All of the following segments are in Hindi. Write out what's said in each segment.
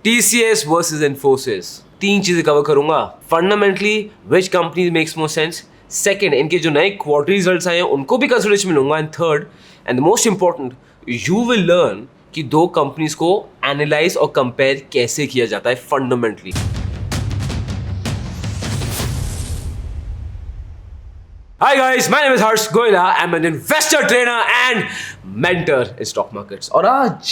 TCS वर्सेस इन्फोसिस, तीन चीजें कवर करूंगा। Fundamentally which company makes more sense, second इनके जो नए क्वार्टर रिजल्ट्स आए हैं उनको भी कंसिडरेशन में लूंगा, and third and the most important, you will learn कि दो कंपनीज को एनालाइज और कंपेयर कैसे किया जाता है fundamentally. Hi guys, my name is Harsh Goyla. I'm an investor, trainer and mentor in stock markets. और आज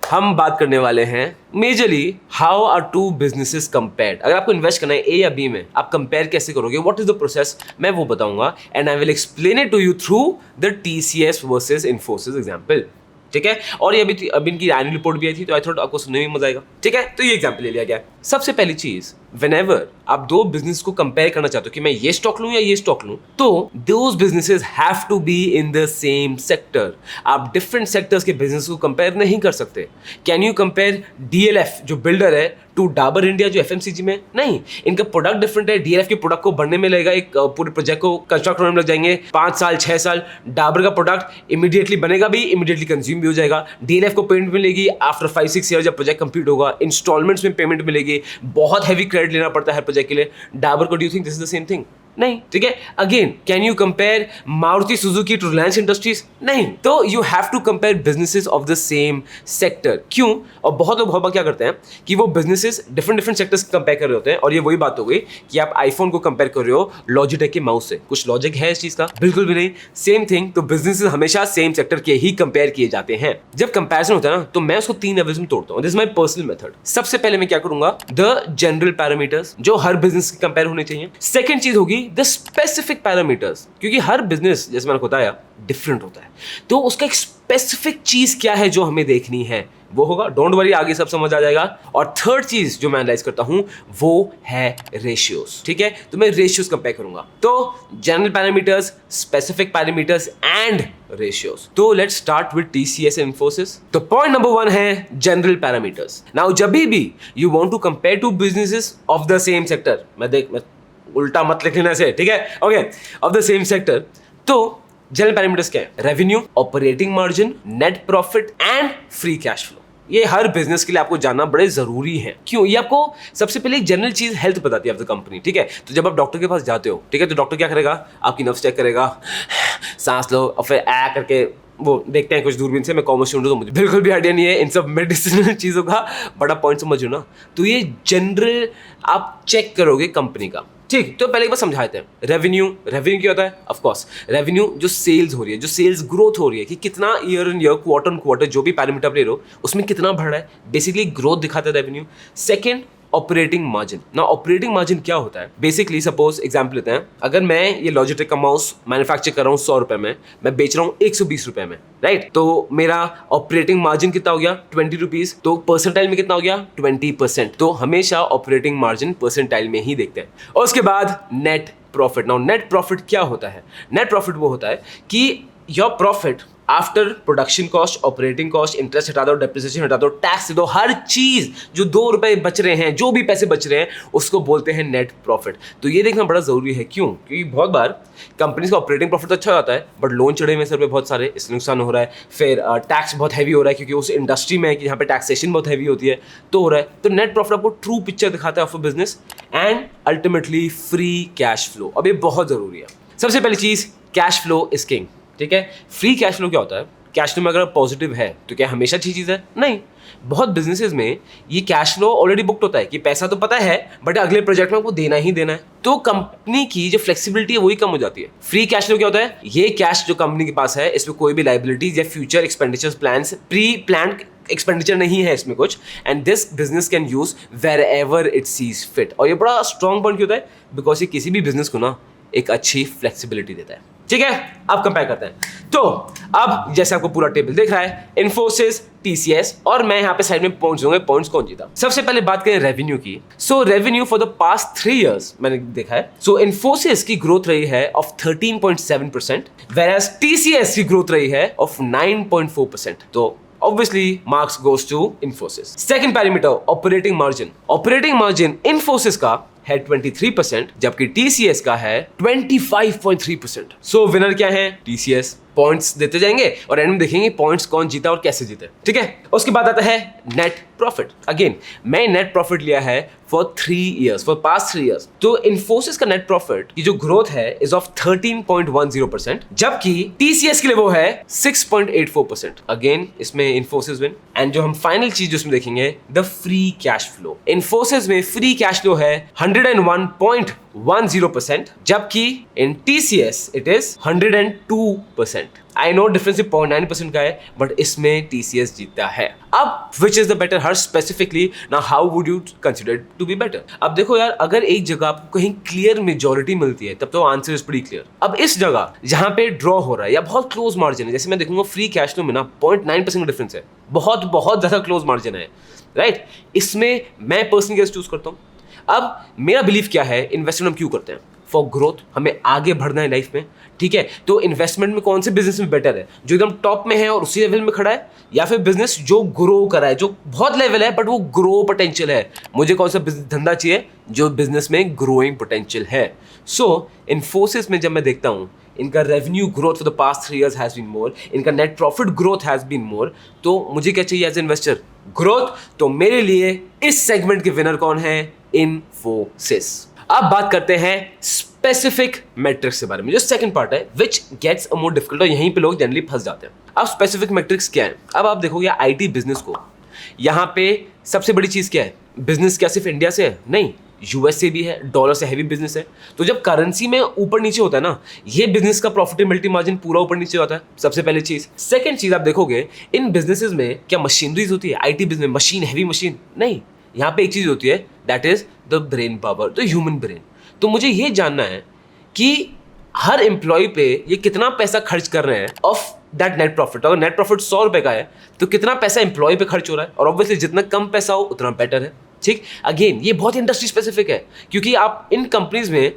हम बात करने वाले हैं majorly how are two businesses compared. अगर आपको इन्वेस्ट करना है ए या बी में, आप कंपेयर कैसे करोगे, व्हाट इज द प्रोसेस, मैं वो बताऊंगा and I will explain it to you through the TCS versus Infosys example. ठीक है, और ये अभी इनकी एनुअल रिपोर्ट भी आई थी, तो आई थॉट आपको सुनने में मजा आएगा। ठीक है, तो ये एग्जांपल ले लिया गया। सबसे पहली चीज, व्हेनेवर आप दो बिजनेस को कंपेयर करना चाहते हो कि मैं ये स्टॉक लूं या ये स्टॉक लूं, तो those businesses have to be in the same sector. आप डिफरेंट सेक्टर्स के बिजनेस को कंपेयर नहीं कर सकते। कैन यू कंपेयर DLF जो बिल्डर है टू डाबर इंडिया जो FMCG में? नहीं, इनका प्रोडक्ट डिफरेंट है। DLF के प्रोडक्ट को बनने में लगेगा, एक पूरे प्रोजेक्ट को कंस्ट्रक्ट होने में लग जाएंगे 5 साल 6 साल। डाबर का प्रोडक्ट इमीडिएटली बनेगा भी, इमीडिएटली कंज्यूम भी हो जाएगा। DLF को पेमेंट मिलेगी आफ्टर 5-6 ईयर, जब प्रोजेक्ट कंप्लीट होगा। इंस्टॉलमेंट्स में पेमेंट मिलेगी, बहुत हैवी क्रेडिट लेना पड़ता है हर प्रोजेक्ट के लिए। डाबर को do you think this is the same thing? नहीं। ठीक है, again can you compare Maruti Suzuki to Reliance industries? नहीं। तो you have to compare businesses of the same sector. क्यों? और बहुत लोग बहुत क्या करते हैं कि वो बिजनेसेस डिफरेंट सेक्टर्स कंपेयर कर रहे होते हैं, और ये वही बात हो गई कि आप आईफोन को कंपेयर कर रहे हो लॉजिटेक के माउस से। कुछ लॉजिक है इस चीज का? बिल्कुल भी नहीं। Same thing. तो बिजनेसेस हमेशा सेम सेक्टर के ही कंपेयर किए जाते हैं। जब कंपेरिजन होता है ना, तो मैं उसको 3 लेवल्स में तोड़ता हूं। This is my personal method. सबसे पहले मैं क्या करूंगा, द जनरल पैरामीटर्स जो हर बिजनेस के कंपेयर होने चाहिए। सेकंड चीज होगी द स्पेसिफिक पैरामीटर्स, क्योंकि हर बिजनेस जैसे मैंने बताया डिफरेंट होता है, तो उसका एक स्पेसिफिक चीज क्या है जो हमें देखनी है वो होगा। डोंट वरी, आगे सब समझ आ जाएगा। और थर्ड चीज जो मैं एनालाइज करता हूं वो है रेशियोज। ठीक है, तो मैं रेशियोज कंपेयर करूंगा। तो general parameters, specific parameters and ratios. तो let's start with TCS Infosys. तो पॉइंट नंबर 1 है जनरल पैरामीटर्स। नाउ जब भी you want to compare two businesses of the same sector, मैं उल्टा मत लिख लेना से, ठीक है, okay, of the same sector, तो जनरल पैरामीटर्स क्या है? Revenue, operating margin, net profit and free cash flow. ये हर बिजनेस के लिए आपको जानना बड़े जरूरी है। क्यों? ये आपको सबसे पहले एक जनरल चीज हेल्थ बताती है ऑफ द कंपनी। ठीक है, तो जब आप डॉक्टर के पास जाते हो, ठीक है, तो डॉक्टर क्या करेगा? आपकी नर्व्स चेक करेगा, सांस लो, और फिर करके वो देखते हैं कुछ दूरबीन से। मैं कॉमर्स स्टूडेंट हूं, तो मुझे बिल्कुल भी आइडिया नहीं है इन सब मेडिसिनल चीज़ों का, बड़ा पॉइंट समझो ना। तो ये जनरल आप चेक करोगे कंपनी का। ठीक, तो पहले एक बार समझाते हैं। रेवेन्यू क्या होता है? ऑफ कोर्स रेवेन्यू जो सेल्स हो रही है, जो सेल्स ग्रोथ हो रही है, कि कितना year on year, quarter on quarter, जो भी पैरामीटर आप ले रहे हो उसमें कितना बढ़ रहा है, बेसिकली ग्रोथ दिखाता है रेवेन्यू। Second, operating margin. ना ऑपरेटिंग मार्जिन क्या होता है? बेसिकली सपोज एग्जांपल लेते हैं, अगर मैं ये लॉजिटेक का माउस मैन्युफैक्चर कर रहा हूँ 100 रुपए में, मैं बेच रहा हूँ 120 रुपए में, राइट? तो मेरा ऑपरेटिंग मार्जिन कितना हो गया? 20 रुपीज। तो परसेंटाइल में कितना हो गया? 20%। तो हमेशा ऑपरेटिंग मार्जिन परसेंटाइल में ही देखते हैं। और उसके बाद net profit. Now net profit क्या होता है? नेट प्रॉफिट वो होता है कि your profit after production cost, operating cost, interest हटा दो, डेप्रिसिएशन हटा दो, टैक्स दे दो, हर चीज जो 2 रुपए बच रहे हैं, जो भी पैसे बच रहे हैं, उसको बोलते हैं नेट प्रॉफिट। तो ये देखना बड़ा जरूरी है। क्यों? क्योंकि बहुत बार कंपनीज का ऑपरेटिंग प्रॉफिट तो अच्छा होता है, बट लोन चढ़े हुए सर पे बहुत सारे, इसलिए नुकसान हो रहा है। फिर टैक्स बहुत हैवी हो रहा है, क्योंकि उस इंडस्ट्री में है कि यहाँ पे टैक्सेशन बहुत हैवी होती है, तो हो रहा है। तो नेट प्रॉफिट आपको ट्रू पिक्चर दिखाता है of a business, and ultimately free cash flow. अब ये बहुत जरूरी है। सबसे पहली चीज, कैश फ्लो इज किंग। ठीक है, फ्री कैश फ्लो क्या होता है? कैश फ्लो में अगर पॉजिटिव है तो क्या हमेशा अच्छी चीज़ है? नहीं। बहुत बिजनेसेस में ये कैश फ्लो ऑलरेडी बुक्ड होता है कि पैसा तो पता है, बट अगले प्रोजेक्ट में आपको देना ही देना है, तो कंपनी की जो फ्लेक्सिबिलिटी है वही कम हो जाती है। फ्री कैश फ्लो क्या होता है? ये कैश जो कंपनी के पास है, इसमें कोई भी लाइबिलिटीज या future expenditure plans, pre plan expenditure नहीं है इसमें कुछ, and this business can use wherever it sees fit. और ये बड़ा स्ट्रॉन्ग पॉइंट क्यों होता है? बिकॉज ये किसी भी बिजनेस को ना एक अच्छी फ्लेक्सिबिलिटी देता है। ठीक है, अब कंपेयर करते हैं। तो अब जैसे आपको पूरा टेबल दिख रहा है, इन्फोसिस, TCS, और मैं यहाँ पे साइड में पॉइंट्स दूंगा, पॉइंट्स कौन जीता। सबसे पहले बात करें रेवेन्यू की। So revenue for the past 3 years मैंने देखा है, सो इन्फोसिस की ग्रोथ रही है ऑफ 13.7%, whereas TCS की ग्रोथ रही है ऑफ 9.4%। तो obviously marks goes to Infosys. Second parameter, operating margin. Operating margin Infosys का है 23%, जबकि TCS का है 25.3%। सो विनर क्या है? TCS। पॉइंट्स देते जाएंगे और एंड में देखेंगे पॉइंट्स कौन जीता और कैसे जीते, ठीक है। उसके बाद आता है नेट प्रॉफिट। अगेन मैं नेट प्रॉफिट लिया है for 3 years, for past 3 years। तो इन्फोसिस का नेट प्रॉफिट की जो ग्रोथ है इज ऑफ 13.10%, जबकि टीसीएस के लिए वो है 6.84%। अगेन इसमें इन्फोसिस विन। एंड जो हम फाइनल चीज जो इसमें देखेंगे, the free cash flow. Infosys में फ्री कैश फ्लो है 101.10%, जबकि in TCS it is 102%। I know difference 0.9% का है, बट इसमें टीसीएस जीता है। अब which is the better here specifically, now how would you consider to be better. अब देखो यार, अगर एक जगह आपको कहीं क्लियर मेजॉरिटी मिलती है तब तो आंसर इज प्रीटी क्लियर। अब इस जगह जहां पे ड्रॉ हो रहा है या बहुत क्लोज मार्जिन है, जैसे मैं देखूंगा फ्री कैश फ्लो में ना 0.9% का डिफरेंस है, बहुत बहुत ज्यादा क्लोज मार्जिन है, राइट। इसमें मैं पर्सनली कैसे चूज करता हूँ। अब मेरा बिलीफ क्या है, इन्वेस्टमेंट हम क्यों करते हैं? फॉर ग्रोथ, हमें आगे बढ़ना है लाइफ में, ठीक है। तो इन्वेस्टमेंट में कौन से बिजनेस में बेटर है, जो एकदम टॉप में है और उसी लेवल में खड़ा है, या फिर बिजनेस जो ग्रो कर रहा है, जो बहुत लेवल है बट वो ग्रो पोटेंशियल है। मुझे कौन सा धंधा चाहिए जो बिजनेस में ग्रोइंग पोटेंशियल है। सो इन्फोसिस में जब मैं देखता हूँ इनका revenue growth for the past 3 years has been more, इनका net profit growth has been more, तो मुझे क्या चाहिए एज इन्वेस्टर? ग्रोथ। तो मेरे लिए इस सेगमेंट के विनर कौन है? इन्फोसिस। अब बात करते हैं स्पेसिफिक मैट्रिक्स के बारे में, जो सेकंड पार्ट है which gets a more difficult, और यहीं पे लोग जनरली फंस जाते हैं। अब स्पेसिफिक मैट्रिक्स क्या है? अब आप देखोगे आईटी बिजनेस को, यहाँ पे सबसे बड़ी चीज क्या है? बिजनेस क्या सिर्फ इंडिया से है? नहीं, यूएस से भी है, डॉलर से हैवी बिजनेस है। तो जब करेंसी में ऊपर नीचे होता है ना, ये बिजनेस का प्रॉफिटेबिलिटी मार्जिन पूरा ऊपर नीचे होता है, सबसे पहली चीज। सेकंड चीज आप देखोगे इन बिजनेसेस में क्या मशीनरीज होती है? IT business machine, heavy machine नहीं, यहाँ पे एक चीज होती है, that is the brain power, the human brain. तो मुझे ये जानना है कि हर एम्प्लॉय पे ये कितना पैसा खर्च कर रहे हैं ऑफ दैट नेट प्रॉफिट। अगर नेट प्रॉफिट 100 रुपए का है तो कितना पैसा एम्प्लॉय पे खर्च हो रहा है, और ऑब्वियसली जितना कम पैसा हो उतना बेटर है, ठीक। अगेन ये बहुत इंडस्ट्री स्पेसिफिक है, क्योंकि आप इन कंपनीज में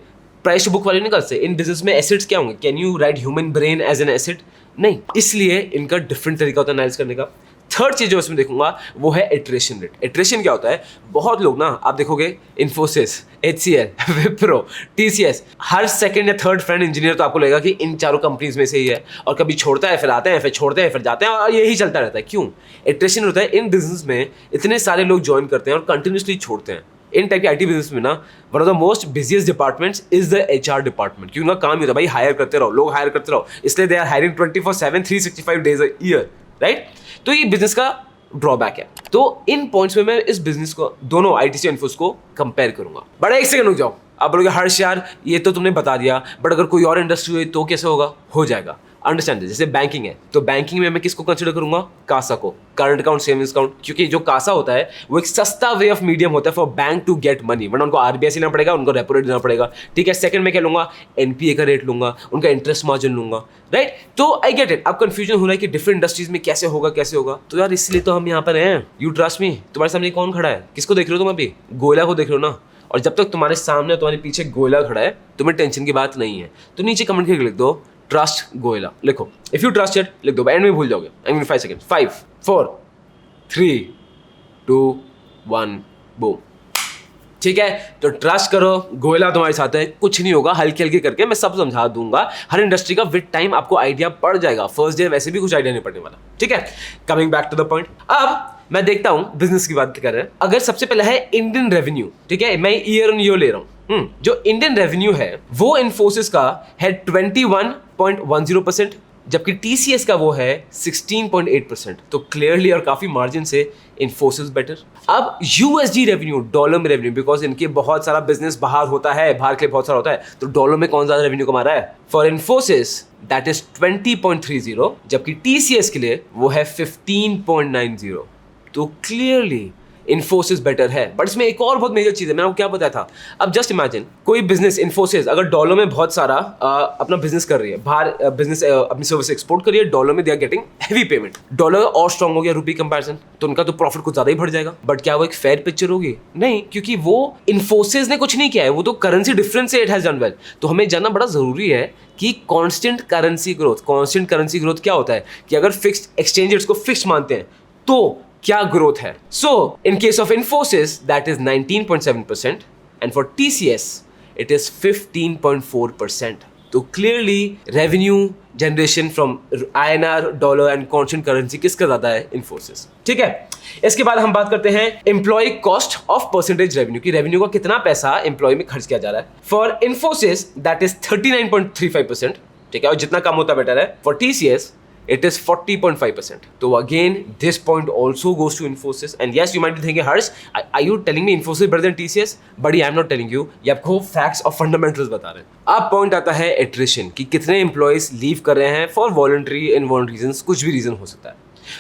प्राइस टू बुक वैल्यू निकाल सकते। इन बिजनेस में एसेट्स क्या होंगे? Can you write human brain as an asset? नहीं, इसलिए इनका डिफरेंट तरीका होता है एनालिसिस करने का। थर्ड चीज जो इसमें देखूंगा वो है इटरेशन रेट। इटरेशन क्या होता है? बहुत लोग ना, आप देखोगे इन्फोसिस, HCL, विप्रो, TCS, हर सेकंड या थर्ड फ्रेंड इंजीनियर तो आपको लगेगा कि इन चारों कंपनीज में से ही है, और कभी छोड़ता है फिर आते हैं, फिर छोड़ते हैं फिर जाते हैं, और यही चलता रहता है। क्यों? इटरेशन होता है इन बिजनेस में, इतने सारे लोग ज्वाइन करते हैं और कंटिन्यूसली छोड़ते हैं। इन टाइप के आईटी बिजनेस में ना one of the most busiest departments is the HR department, क्योंकि उनका काम ही होता है भाई हायर करते रहो, लोग हायर करते रहो, इसलिए they are hiring 24/7 365 days a year, right. तो ये बिजनेस का ड्रॉबैक है। तो इन पॉइंट्स में मैं इस बिजनेस को, दोनों आईटीसी इन्फोस को कंपेयर करूंगा। बट एक सेकंड रुक जाओ, आप बोलोगे हर्ष यार ये तो तुमने बता दिया, बट अगर कोई और इंडस्ट्री हुई तो कैसे होगा? हो जाएगा, अंडरस्टैंड। जैसे बैंकिंग है, तो बैंकिंग में मैं किसको कंसिडर करूंगा? कासा को, करंट अकाउंट, सेविंग्स अकाउंट, क्योंकि जो कासा होता है वो एक सस्ता वे ऑफ मीडियम होता है for bank to get money, वरना उनको RBI से लेना पड़ेगा, उनको रेपो रेट देना पड़ेगा, ठीक है। सेकंड में क्या लूंगा? NPA का रेट लूंगा, उनका इंटरेस्ट मार्जिन लूंगा, राइट। तो आई गेट इट। अब कंफ्यूजन हो रहा है कि डिफरेंट इंडस्ट्रीज में कैसे होगा, कैसे होगा। तो यार इसलिए तो हम यहाँ पर हैं, यू ट्रस्ट मी। तुम्हारे सामने कौन खड़ा है? किसको देख रहे हो तुम अभी? गोयला को देख रहे हो ना। और जब तक तुम्हारे सामने, तुम्हारे पीछे गोयला खड़ा है, तुम्हें टेंशन की बात नहीं है। तो नीचे कमेंट करके लिख दो ट्रस्ट गोयला, लिखो। इफ यू ट्रस्ट इट लिख दो, एंड में भूल जाओगे। आई मीन 5 सेकंड, 5 4 3 2 1 बूम, ठीक है। तो ट्रस्ट करो, गोयला तुम्हारे साथ है, कुछ नहीं होगा, हल्के हल्के करके मैं सब समझा दूंगा। हर इंडस्ट्री का विद टाइम आपको आइडिया पड़ जाएगा, फर्स्ट डे वैसे भी कुछ आइडिया नहीं पड़ने वाला, ठीक है। Coming back to the point, अब मैं देखता हूं बिजनेस की बात कर रहे हैं। अगर सबसे पहले है इंडियन रेवेन्यू, ठीक है, मैं ईयर ऑन ईयर ले रहा हूं। जो इंडियन रेवेन्यू है वो इन्फोसिस का है 21.10%, जबकि TCS का वो है 16.8%। तो क्लियरली और काफी मार्जिन से इन्फोसिस बेटर। अब USD रेवेन्यू, डॉलर में रेवेन्यू, बिकॉज इनके बहुत सारा बिजनेस बाहर होता है, बाहर के लिए बहुत सारा होता है, तो डॉलर में कौन ज्यादा रेवेन्यू कमा रहा है? फॉर इन्फोसिस दैट इज 20.30, जबकि TCS के लिए वो है 15.90। तो क्लियरली इन्फोसिस बेटर है। बट इसमें एक और बहुत मेजर चीज है, मैंने आपको क्या बताया था। अब जस्ट इमेजिन कोई बिजनेस, इन्फोसिस अगर डॉलर में बहुत सारा अपना बिजनेस कर रही है, बाहर बिजनेस अपनी सर्विस एक्सपोर्ट कर रही है, डॉलर में they are getting heavy payment, dollar और स्ट्रॉन्ग हो गया रूपी कंपैरिजन, तो उनका तो प्रॉफिट कुछ ज्यादा ही बढ़ जाएगा। बट क्या वो एक फेयर पिक्चर होगी? नहीं, क्योंकि वो इन्फोसिस ने कुछ नहीं किया है, वो तो करेंसी डिफरेंस से इट हैज डन वेल। तो हमें जानना बड़ा जरूरी है कि constant currency growth, constant currency growth क्या होता है, कि अगर फिक्स्ड एक्सचेंज रेट्स को फिक्स मानते हैं तो क्या ग्रोथ है। So in case of Infosys that is 19.7%, and for TCS it is 15.4%। तो clearly revenue generation from INR, dollar and constant currency किसका ज़्यादा है? इन्फोसिस। ठीक है, इसके बाद हम बात करते हैं employ cost of percentage revenue की रेवेन्यू का कितना पैसा एम्प्लॉय में खर्च किया जा रहा है। For Infosys that is 39.35%। ठीक है, और जितना कम होता बेटर है। For TCS it is 40.5%. So again, this point also goes to Infosys. And yes, you might be thinking, Harsh, are you telling me Infosys is better than TCS? Buddy, I'm not telling you. ये आपको facts और fundamentals बता रहे हैं। अब पॉइंट आता है attrition कि कितने employees लीव कर रहे हैं for voluntary, involuntary reasons, कुछ भी रीजन हो सकता है।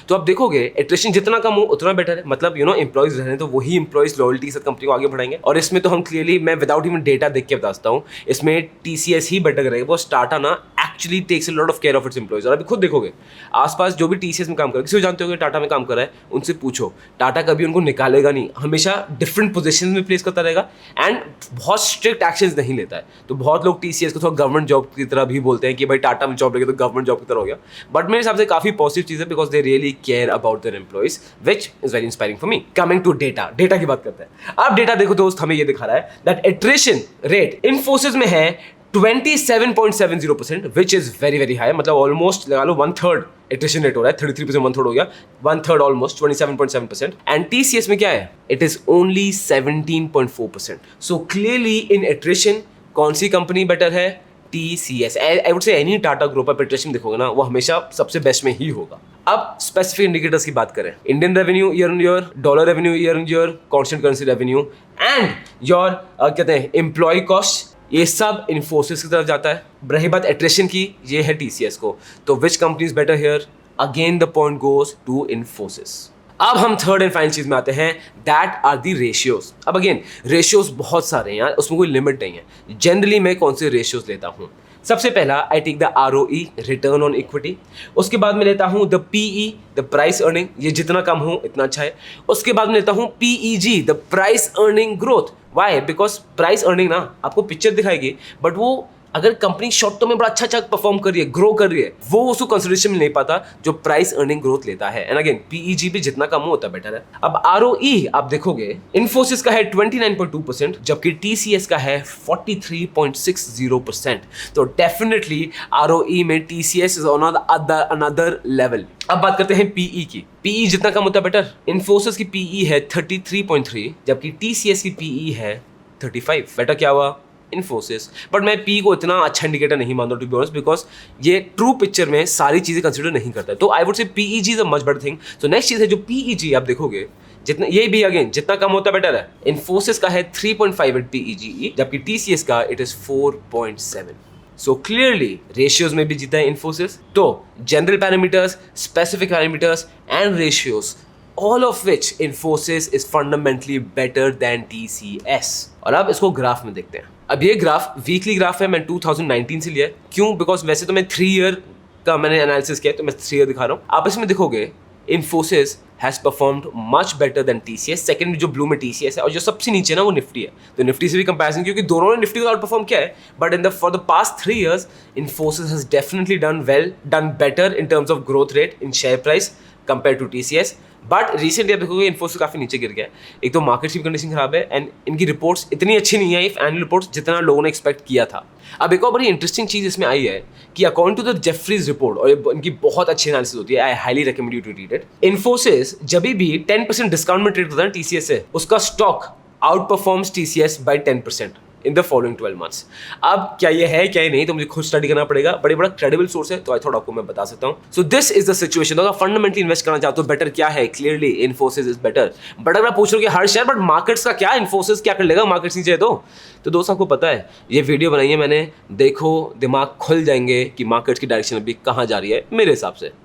तो आप देखोगे एट्रिशन जितना कम हो उतना बेटर है, मतलब एम्प्लॉइज रह तो वही एम्प्लॉइज लॉयल्टी से कंपनी को आगे बढ़ाएंगे। और इसमें तो हम क्लियरली, मैं विदाउट इवन डेटा देख के बताता हूँ, इसमें TCS ही बेटर करेगा। वो टाटा ना actually takes a lot of care of its employees. और अभी खुद देखोगे आसपास जो भी TCS में काम कर रहा है, किसी को जानते हो टाटा में काम कर रहा है, उनसे पूछो, टाटा कभी उनको निकालेगा नहीं, हमेशा डिफरेंट पोजीशन में प्लेस करता रहेगा एंड बहुत स्ट्रिक्ट एक्शंस नहीं लेता है। तो बहुत लोग TCS को थोड़ा गवर्नमेंट जॉब की तरह भी बोलते हैं कि भाई टाटा में जॉब लगे तो गवर्नमेंट जॉब की तरह हो गया, बट मेरे हिसाब से काफी पॉजिटिव चीज़ है because they really care about their employees, which is very inspiring for me. Coming to data की बात करते हैं। अब डेटा देखो दोस्त, हमें ये दिखा रहा है दैट एट्रिशन रेट इन्फोसिस में है 27.70%, विच इज वेरी वेरी हाई, मतलब ऑलमोस्ट लगा लो 1/3 एट्रिशन रेट हो रहा है। 33% 1/3 हो गया, 1/3 ऑलमोस्ट 27.7%। एंड TCS में क्या है? It is only 17.4%। So clearly in attrition कौन सी कंपनी बेटर है? TCS। आई वुड से एनी टाटा ग्रुप आप एट्रिशन देखोगे ना, वो हमेशा सबसे बेस्ट में ही होगा। अब स्पेसिफिक इंडिकेटर्स की बात करें, Indian revenue year on year, dollar revenue year on year, constant currency revenue and your कहते हैं एम्प्लॉय कॉस्ट, ये सब इन्फोसिस की तरफ जाता है। रही बात एट्रिशन की, ये है TCS को। तो which company is better here? Again the point goes to Infosys. अब हम थर्ड एंड फाइनल चीज में आते हैं, दैट आर दी रेशियोज। अब अगेन रेशियोज बहुत सारे हैं यार, उसमें कोई लिमिट नहीं है। जनरली मैं कौन से रेशियोज लेता हूँ? सबसे पहला I take the ROE, return on equity. उसके बाद में लेता हूँ the PE, the price earning, ये जितना कम हो इतना अच्छा है। उसके बाद में लेता हूँ PEG, the price earning growth. Why? Because price earning ना आपको पिक्चर दिखाएगी, बट वो अगर कंपनी शॉर्ट टर्म में बड़ा अच्छा परफॉर्म कर रही है, ग्रो कर रही है, वो उसको कंसिडरेशन में नहीं पाता जो प्राइस अर्निंग ग्रोथ लेता है। एंड अगेन PEG भी जितना कम हो उतना बेटर है। अब ROE आप देखोगे, इन्फोसिस का है 29.2%, जबकि TCS का है 43.60%। तो डेफिनेटली ROE में TCS is on another level. अब बात करते हैं PE की। PE जितना कम होता है बेटर। इन्फोसिस की PE है 33.3, जबकि TCS की PE है 35। बेटर क्या हुआ? इन्फोसिस। बट मैं P को इतना अच्छा इंडिकेटर नहीं मानता टू बी ऑनेस्ट, बिकॉज ये ट्रू पिक्चर में सारी चीज़ें कंसिडर नहीं करता है। तो I would say PEG is a much better thing. So next चीज़ है जो PEG आप देखोगे, जितना ये भी अगेन जितना कम होता बेटर है। इन्फोसिस का है 3.58 PEG, जबकि TCS का it is 4.7। So clearly ratios में भी जीता है इन्फोसिस। तो general parameters, specific parameters and ratios, all of which Infosys is fundamentally better than TCS। और अब इसको ग्राफ में देखते हैं। अब ये ग्राफ वीकली ग्राफ है, मैं 2019 से लिया है। क्यों? बिकॉज वैसे तो मैं 3 ईयर का मैंने एनालिसिस किया, तो मैं 3 ईयर दिखा रहा हूँ। आप इसमें देखोगे Infosys has performed much better than TCS। Second जो ब्लू में TCS है, और जो सबसे नीचे ना वो निफ्टी है। तो निफ्टी से भी कंपैरिजन, क्योंकि दोनों ने निफ्टी को आउट परफॉर्म किया है, but for the past 3 years Infosys has definitely done better in terms of growth rate in share price compared to TCS। But recently आप देखोगे इन्फोसिस काफ़ी नीचे गिर गया है। एक तो मार्केट की कंडीशन खराब है एंड इनकी रिपोर्ट्स इतनी अच्छी नहीं है, एनुअल रिपोर्ट्स जितना लोगों ने एक्सपेक्ट किया था। अब एक और बड़ी इंटरेस्टिंग चीज़ इसमें आई है कि according to the Jefferies report, और इनकी बहुत अच्छी एनालिसिस होती है, I highly recommend you to read it. Infosys जब भी 10% डिस्काउंट में ट्रेड होता है TCS से, उसका stock out performs TCS by 10% in the following 12 months। अब क्या ये है क्या ये नहीं, तो मुझे खुद स्टडी करना पड़ेगा। बड़ा क्रेडिबल सोर्स है, तो आई थॉट आपको मैं बता सकता हूँ। So this is the situation. अगर फंडामेंटली इन्वेस्ट करना चाहते हो, बेटर क्या है? Clearly Infosys is better. But अगर आप पूछ रहे हो कि हर शेयर, बट मार्केट्स का क्या, इन्फोसिस क्या कर लेगा मार्केट्स नीचे? तो दोस्तों आपको पता है ये वीडियो बनाई है मैंने, देखो दिमाग खुल जाएंगे कि मार्केट्स की डायरेक्शन अभी कहाँ जा रही है मेरे हिसाब से।